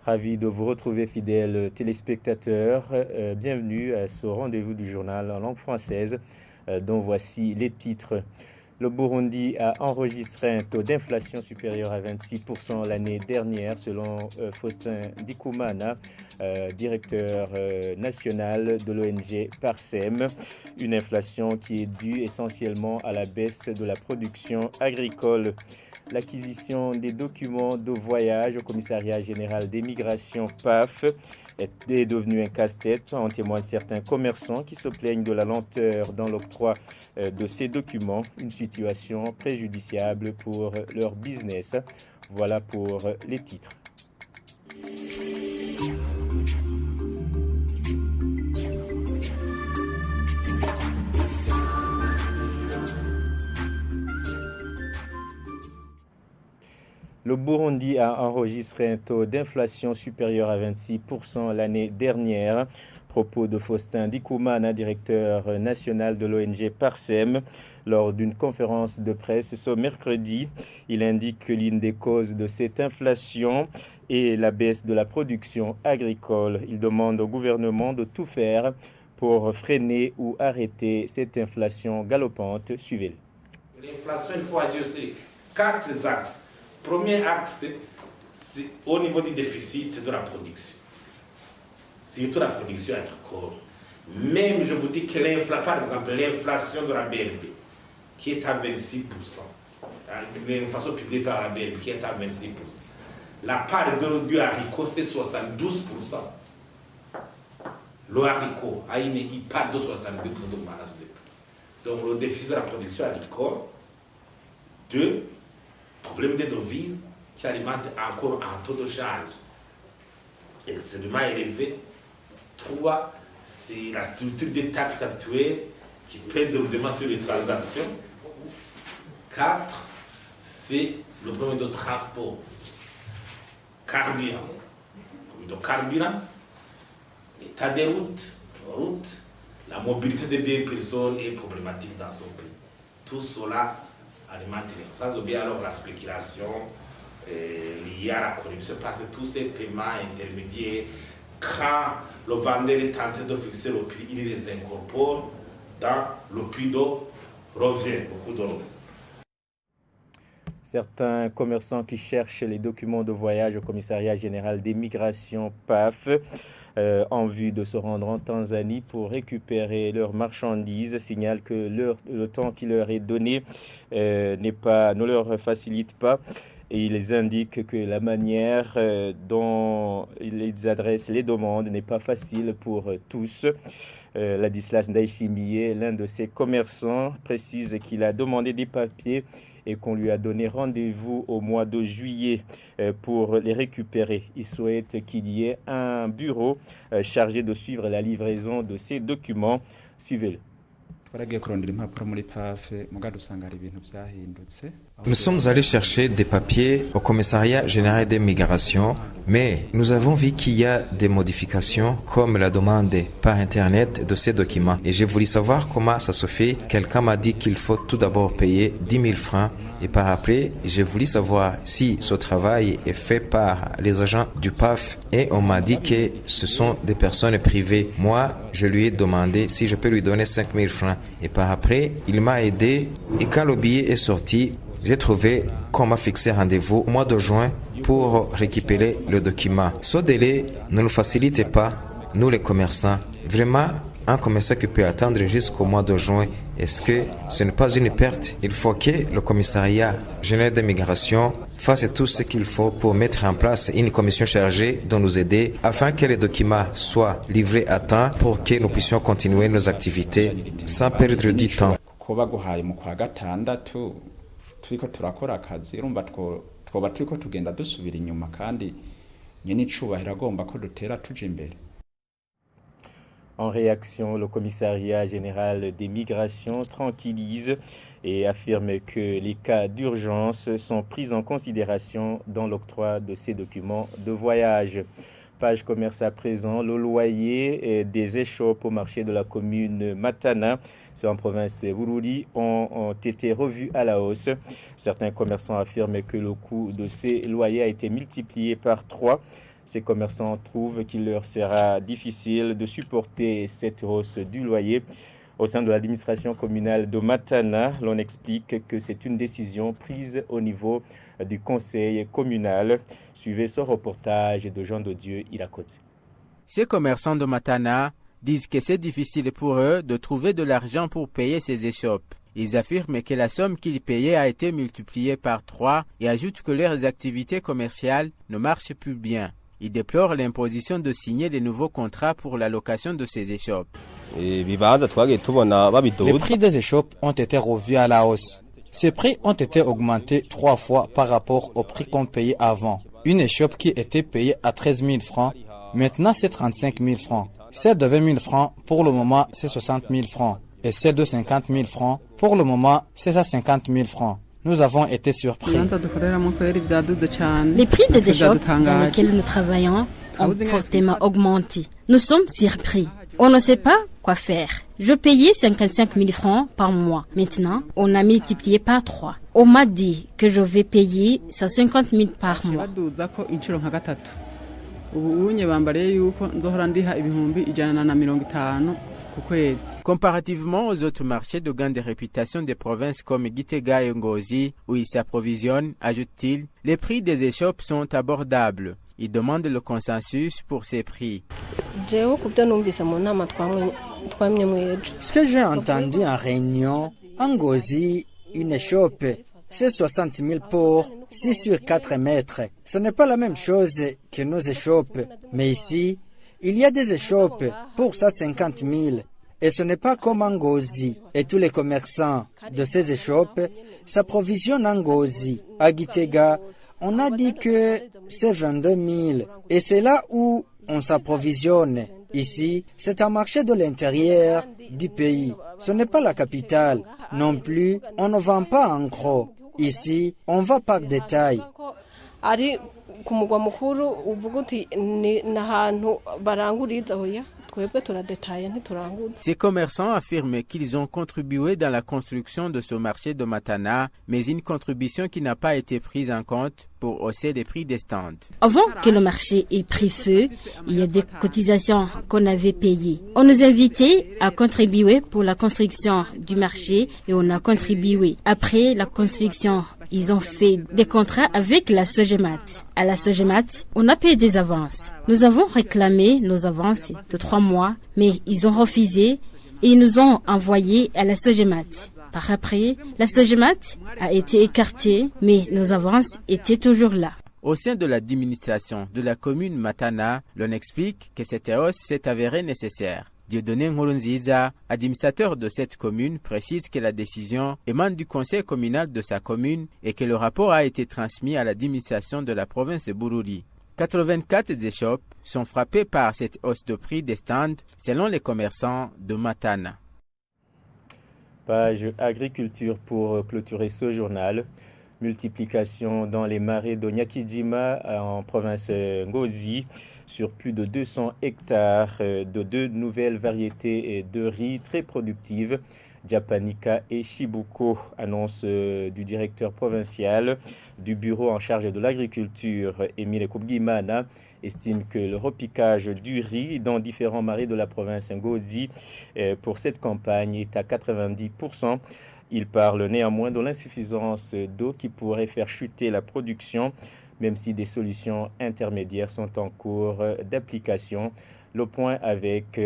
Ravi de vous retrouver, fidèles téléspectateurs. Bienvenue à ce rendez-vous du journal en langue française, dont voici les titres. Le Burundi a enregistré un taux d'inflation supérieur à 26% l'année dernière, selon Faustin Ndikumana, directeur national de l'ONG Parsem. Une inflation qui est due essentiellement à la baisse de la production agricole. L'acquisition des documents de voyage au Commissariat général des migrations PAF est devenu un casse-tête. En témoignent certains commerçants qui se plaignent de la lenteur dans l'octroi de ces documents, une situation préjudiciable pour leur business. Voilà pour les titres. Le Burundi a enregistré un taux d'inflation supérieur à 26% l'année dernière. Propos de Faustin Ndikumana, directeur national de l'ONG Parsem, lors d'une conférence de presse ce mercredi. Il indique que l'une des causes de cette inflation est la baisse de la production agricole. Il demande au gouvernement de tout faire pour freiner ou arrêter cette inflation galopante. Suivez-le. L'inflation, il faut agir sur 4 axes. Premier axe, c'est au niveau du déficit de la production. Surtout la production agricole. Même, je vous dis que par exemple, l'inflation de la BNP, qui est à 26%, l'inflation publiée par la BNP, qui est à 26%, la part du haricot, c'est 72%. Le haricot a une part de 72% de management. Donc, le déficit de la production agricole, 2, problème des devises qui alimente encore un taux de charge extrêmement élevé. 3, c'est la structure des taxes actuelles qui pèse lourdement sur les transactions. 4, c'est le problème de transport. Carburant. Le carburant, l'état des routes, la mobilité des biens personnes est problématique dans son pays. Tout cela alimente sans oublier alors la spéculation liée à la corruption, parce que tous ces paiements intermédiaires, quand le vendeur est en train de fixer le prix, il les incorpore dans le prix de revient, le coût de revient. Certains commerçants qui cherchent les documents de voyage au Commissariat général des migrations PAF en vue de se rendre en Tanzanie pour récupérer leurs marchandises signalent que le temps qui leur est donné ne leur facilite pas. Et ils indiquent que la manière dont ils adressent les demandes n'est pas facile pour tous. Ladislas Ndaishimiye, l'un de ces commerçants, précise qu'il a demandé des papiers et qu'on lui a donné rendez-vous au mois de juillet pour les récupérer. Il souhaite qu'il y ait un bureau chargé de suivre la livraison de ces documents. Suivez-le. Nous sommes allés chercher des papiers au commissariat général des migrations, mais nous avons vu qu'il y a des modifications comme la demande par Internet de ces documents. Et j'ai voulu savoir comment ça se fait. Quelqu'un m'a dit qu'il faut tout d'abord payer 10 000 francs. Et par après, j'ai voulu savoir si ce travail est fait par les agents du PAF. Et on m'a dit que ce sont des personnes privées. Moi, je lui ai demandé si je peux lui donner 5 000 francs. Et par après, il m'a aidé. Et quand le billet est sorti, j'ai trouvé qu'on m'a fixé rendez-vous au mois de juin pour récupérer le document. Ce délai ne nous facilite pas, nous les commerçants. Vraiment, un commerçant qui peut attendre jusqu'au mois de juin, est-ce que ce n'est pas une perte? Il faut que le commissariat général des migrations fasse tout ce qu'il faut pour mettre en place une commission chargée de nous aider afin que les documents soient livrés à temps pour que nous puissions continuer nos activités sans perdre du temps. turiko turakora akazi urumva twoba turiko tugenda dusubira inyuma kandi nyene icubahiro agomba ko dutera tuje imbere. En réaction, le commissariat général des migrations tranquillise et affirme que les cas d'urgence sont pris en considération dans l'octroi de ces documents de voyage. Page commerce à présent, le loyer des échoppes au marché de la commune Matana, c'est en province Bururi, ont été revus à la hausse. Certains commerçants affirment que le coût de ces loyers a été multiplié par 3. Ces commerçants trouvent qu'il leur sera difficile de supporter cette hausse du loyer. Au sein de l'administration communale de Matana, l'on explique que c'est une décision prise au niveau du conseil communal. Suivez ce reportage de Jean de Dieu Ilakote. Ces commerçants de Matana disent que c'est difficile pour eux de trouver de l'argent pour payer ces échoppes. Ils affirment que la somme qu'ils payaient a été multipliée par 3 et ajoutent que leurs activités commerciales ne marchent plus bien. Ils déplorent l'imposition de signer des nouveaux contrats pour la location de ces échoppes. Les prix des échoppes ont été revus à la hausse. Ces prix ont été augmentés 3 fois par rapport au prix qu'on payait avant. Une échoppe qui était payée à 13 000 francs, maintenant c'est 35 000 francs. Celle de 20 000 francs, pour le moment, c'est 60 000 francs. Et celle de 50 000 francs, pour le moment, c'est à 50 000 francs. Nous avons été surpris. Les prix des échoppes dans lesquels nous travaillons ont fortement augmenté. Nous sommes surpris. On ne sait pas quoi faire. Je payais 55 000 francs par mois. Maintenant, on a multiplié par 3. On m'a dit que je vais payer 150 000 par mois. Comparativement aux autres marchés de grande réputation des provinces comme Gitega et Ngozi, où ils s'approvisionnent, ajoute-t-il, les prix des échoppes sont abordables. Il demande le consensus pour ces prix. Ce que j'ai entendu en réunion, en Ngozi, une échoppe, c'est 60 000 pour 6 sur 4 mètres. Ce n'est pas la même chose que nos échoppes. Mais ici, il y a des échoppes pour 150 000. Et ce n'est pas comme en Ngozi. Et tous les commerçants de ces échoppes s'approvisionnent en Ngozi. À Gitega, on a dit que c'est 22 000. Et c'est là où on s'approvisionne. Ici, c'est un marché de l'intérieur du pays. Ce n'est pas la capitale. Non plus, on ne vend pas en gros. Ici, on va par détail. Ces commerçants affirment qu'ils ont contribué dans la construction de ce marché de Matana, mais une contribution qui n'a pas été prise en compte pour hausser les prix des stands. Avant que le marché ait pris feu, il y a des cotisations qu'on avait payées. On nous invitait à contribuer pour la construction du marché et on a contribué. Après la construction, ils ont fait des contrats avec la Sogemat. À la Sogemat, on a payé des avances. Nous avons réclamé nos avances de 3 mois, mais ils ont refusé et ils nous ont envoyés à la Sogemat. Par après, la Sogemat a été écartée, mais nos avances étaient toujours là. Au sein de l'administration de la commune Matana, l'on explique que cette hausse s'est avérée nécessaire. Dieudonné Nkurunziza, administrateur de cette commune, précise que la décision émane du conseil communal de sa commune et que le rapport a été transmis à l'administration de la province de Bururi. 84 échoppes sont frappées par cette hausse de prix des stands selon les commerçants de Matana. Page agriculture pour clôturer ce journal. Multiplication dans les marais de Nyakijima en province Ngozi sur plus de 200 hectares de 2 nouvelles variétés de riz très productives, Japanica et Shibuko, annonce du directeur provincial du bureau en charge de l'agriculture, Emile Kubgimana, estime que le repiquage du riz dans différents marais de la province Ngozi pour cette campagne est à 90%. Il parle néanmoins de l'insuffisance d'eau qui pourrait faire chuter la production, même si des solutions intermédiaires sont en cours d'application. Le point avec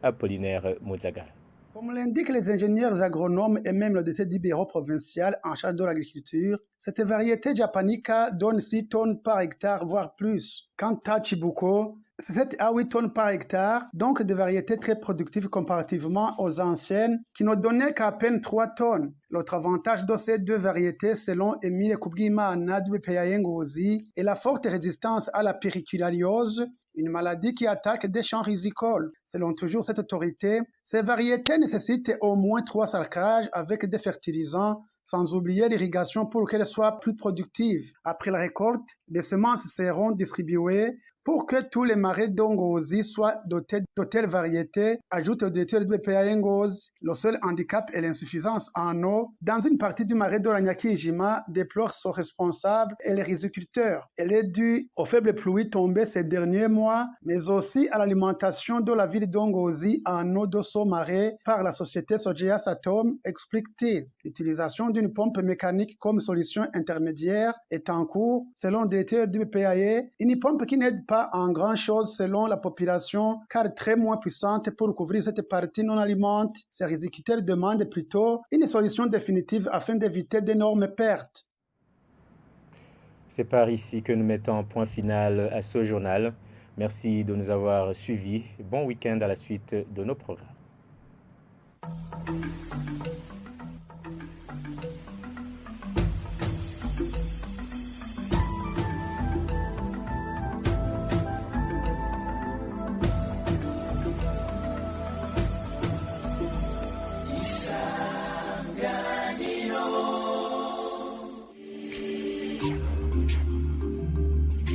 Apollinaire Mozagal. Comme l'indiquent les ingénieurs agronomes et même le directeur du bureau provincial en charge de l'agriculture, cette variété Japanica donne 6 tonnes par hectare, voire plus. Quant à Chibuko, c'est 7 à 8 tonnes par hectare, donc des variétés très productives comparativement aux anciennes qui ne donnaient qu'à peine 3 tonnes. L'autre avantage de ces 2 variétés, selon Emile Kubgimana du BPA Ngozi, est la forte résistance à la périculariose, une maladie qui attaque des champs rizicoles. Selon toujours cette autorité, ces variétés nécessitent au moins 3 sarclages avec des fertilisants, sans oublier l'irrigation pour qu'elles soient plus productives. Après la récolte, les semences seront distribuées Pour que tous les marais d'Ongozi soient dotés de telles variétés, ajoute le directeur du BPA Ngozi, le seul handicap est l'insuffisance en eau. Dans une partie du marais d'Oranyaki-Jima, déplore son responsable et les riziculteurs. Elle est due aux faibles pluies tombées ces derniers mois, mais aussi à l'alimentation de la ville d'Ongozi en eau de ce marais par la société Sogea Satom, explique-t-il. L'utilisation d'une pompe mécanique comme solution intermédiaire est en cours, selon le directeur du BPAE, une pompe qui n'aide pas en grand-chose selon la population, car très moins puissante pour couvrir cette partie non alimente. Ces riziculteurs demandent plutôt une solution définitive afin d'éviter d'énormes pertes. C'est par ici que nous mettons un point final à ce journal. Merci de nous avoir suivis. Bon week-end à la suite de nos programmes.